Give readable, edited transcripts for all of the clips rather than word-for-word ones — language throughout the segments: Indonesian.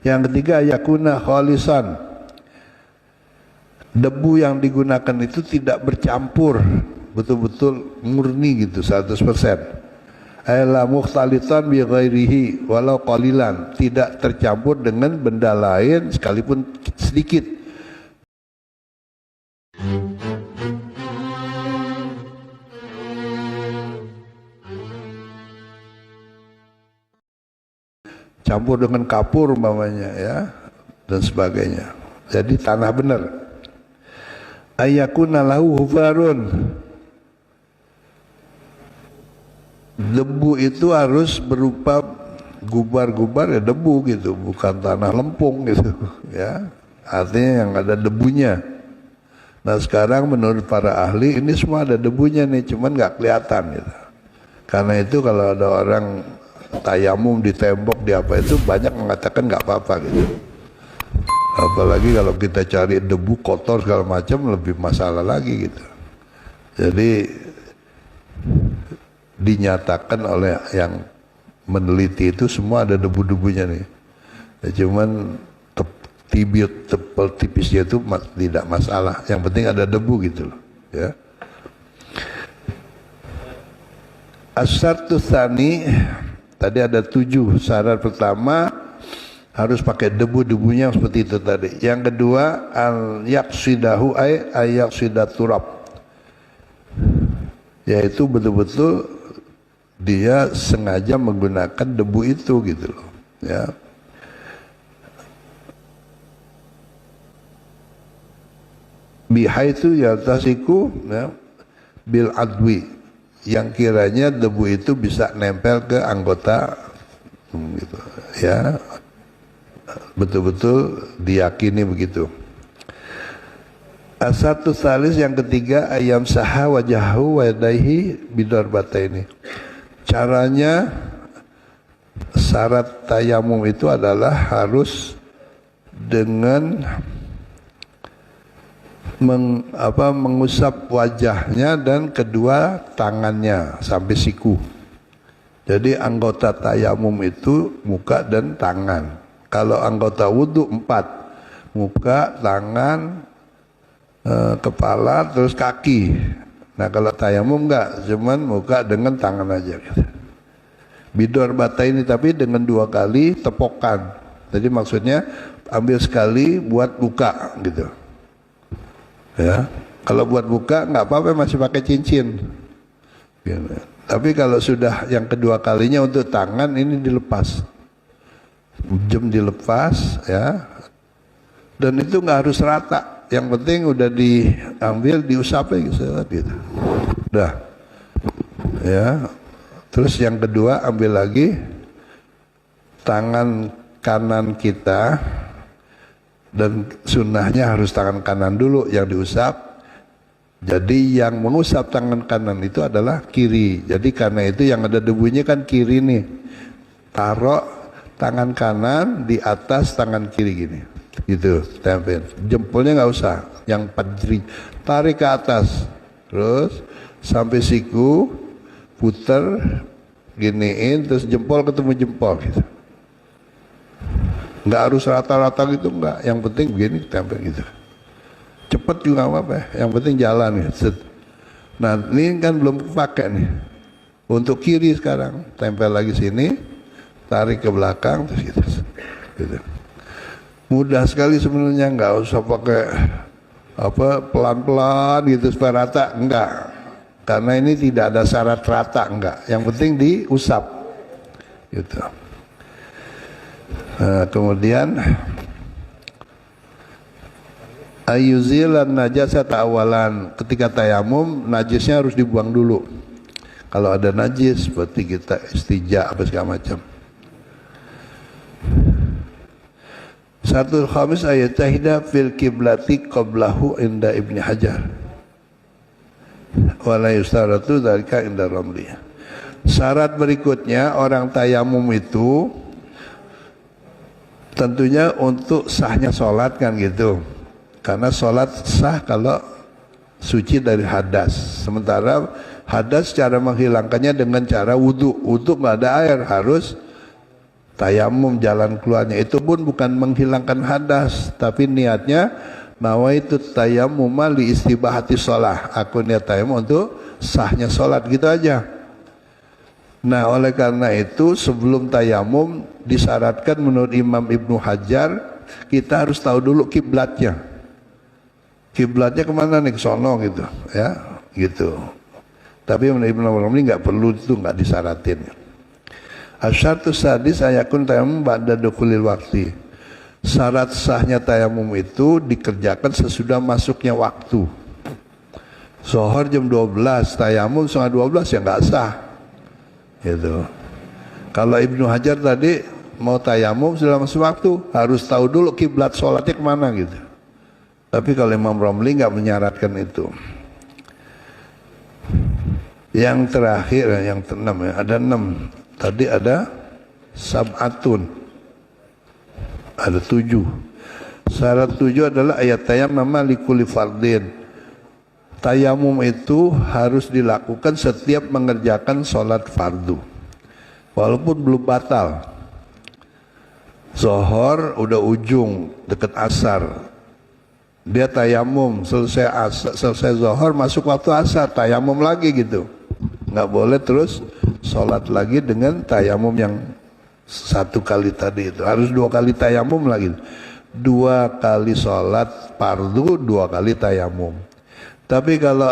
Yang ketiga, yakuna khalisan. Debu yang digunakan itu tidak bercampur, betul-betul murni gitu 100%. La mukhtalitan bi ghairihi walau qalilan, tidak tercampur dengan benda lain sekalipun sedikit. Campur dengan kapur umpamanya ya dan sebagainya. Jadi tanah benar. Ayakuna lahu hufarun. Debu itu harus berupa gubar-gubar ya debu gitu, bukan tanah lempung gitu ya. Artinya yang ada debunya. Nah sekarang menurut para ahli ini semua ada debunya nih, cuman nggak kelihatan gitu. Karena itu kalau ada orang tayamum di tembok di apa itu banyak mengatakan nggak apa-apa gitu. Apalagi kalau kita cari debu kotor segala macam lebih masalah lagi gitu. Jadi dinyatakan oleh yang meneliti itu semua ada debu-debunya nih. Ya, cuman tebal tipisnya itu tidak masalah. Yang penting ada debu gitu loh. Ya. As-syartu tsani, tadi ada 7 syarat. Pertama harus pakai debu-debunya seperti itu tadi. Yang kedua al-yaqsidahu ay yaqsidat turab, yaitu betul-betul dia sengaja menggunakan debu itu gitu loh ya. Bihaitu yaltasiku ya, bil adwi, yang kiranya debu itu bisa nempel ke anggota gitu ya, betul-betul diyakini begitu. Asatu salis, yang ketiga ayam saha wajahu wadaihi bidarbataini. Caranya syarat tayamum itu adalah harus dengan mengusap wajahnya dan kedua tangannya sampai siku. Jadi anggota tayamum itu muka dan tangan. Kalau anggota wudhu 4, muka, tangan, kepala, terus kaki. Nah kalau tayamum enggak, cuman muka dengan tangan aja gitu. Bidor bata ini tapi dengan 2 kali tepokan. Jadi maksudnya ambil sekali buat buka gitu. Ya, kalau buat buka nggak apa-apa, masih pakai cincin. Gitu. Tapi kalau sudah yang kedua kalinya untuk tangan ini dilepas. Jam dilepas ya, dan itu nggak harus rata, yang penting udah diambil diusap gitu, udah ya. Terus yang kedua ambil lagi tangan kanan kita, dan sunnahnya harus tangan kanan dulu yang diusap. Jadi yang mengusap tangan kanan itu adalah kiri. Jadi karena itu yang ada debunya kan kiri nih, taruh tangan kanan di atas tangan kiri gini, gitu, tempel. Jempolnya nggak usah, yang 4 jari, tarik ke atas, terus sampai siku, puter, giniin, terus jempol ketemu jempol, gitu. Nggak harus rata-rata gitu, nggak. Yang penting begini, tempel gitu. Cepet juga apa-apa, yang penting jalan gitu. Nah ini kan belum pakai nih. Untuk kiri sekarang, tempel lagi sini, tarik ke belakang terus gitu. Mudah sekali sebenarnya, nggak usah pakai pelan-pelan gitu supaya rata, enggak. Karena ini tidak ada syarat rata, enggak. Yang penting diusap gitu. Nah, kemudian ayuzilan najasat awalan, ketika tayamum najisnya harus dibuang dulu. Kalau ada najis seperti kita istijak apa segala macam. Satu khamis ayat tahida fil kiblati qablahu inda Ibni Hajar wala yustaratu dzalika inda Ramli. Syarat berikutnya orang tayamum itu tentunya untuk sahnya sholat kan gitu. Karena sholat sah kalau suci dari hadas. Sementara hadas cara menghilangkannya dengan cara wudhu. Wudhu nggak ada air, harus tayamum jalan keluarnya itu pun bukan menghilangkan hadas, tapi niatnya nawaitu tayamum li istibahati sholah, aku niat tayamum untuk sahnya sholat, gitu aja. Nah oleh karena itu sebelum tayamum disyaratkan menurut Imam Ibnu Hajar kita harus tahu dulu kiblatnya. Kiblatnya kemana nih, ke sono gitu ya, gitu. Tapi menurut Ibnu Romli nggak perlu, itu nggak disyaratin. Asyartu sadis ayakun tayamum ba'da dukhulil waktu. Syarat sahnya tayamum itu dikerjakan sesudah masuknya waktu. Zuhur jam 12, tayamum setengah 12 ya nggak sah. Gitu. Kalau Ibnu Hajar tadi mau tayamum sudah masuk waktu, harus tahu dulu kiblat sholatnya kemana gitu. Tapi kalau Imam Romli nggak menyaratkan itu. Yang terakhir, yang keenam ya, ada 6. Tadi ada sab'atun, ada 7. Syarat 7 adalah ayat tayammum likulli fardin. Tayamum itu harus dilakukan setiap mengerjakan sholat fardu, walaupun belum batal. Zuhur udah ujung, deket asar, dia tayamum, selesai zuhur masuk waktu asar, tayamum lagi gitu. Nggak boleh terus sholat lagi dengan tayamum yang 1 kali tadi itu, harus 2 kali tayamum lagi. 2 kali sholat fardu, 2 kali tayamum. Tapi kalau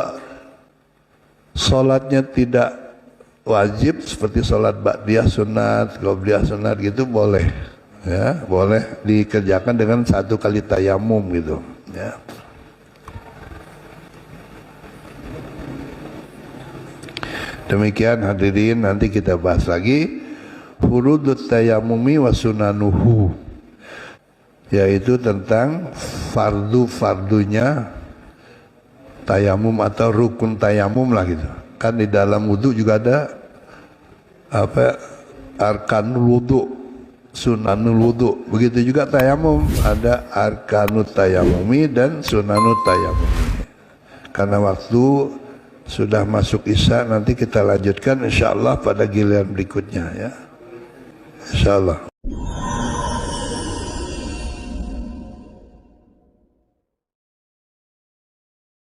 sholatnya tidak wajib seperti sholat ba'diyah sunat, qobliyah sunat gitu boleh, ya boleh dikerjakan dengan 1 kali tayamum gitu, ya. Demikian hadirin, nanti kita bahas lagi furudut tayamumi wa sunanuhu, yaitu tentang fardu-fardunya tayamum atau rukun tayamum lah gitu. Kan di dalam wudu juga ada apa, arkanul wudu, sunanul wudu. Begitu juga tayamum, ada arkanut tayamumi dan sunanut tayamumi. Karena waktu sudah masuk isya, nanti kita lanjutkan insyaallah pada giliran berikutnya ya. Insyaallah.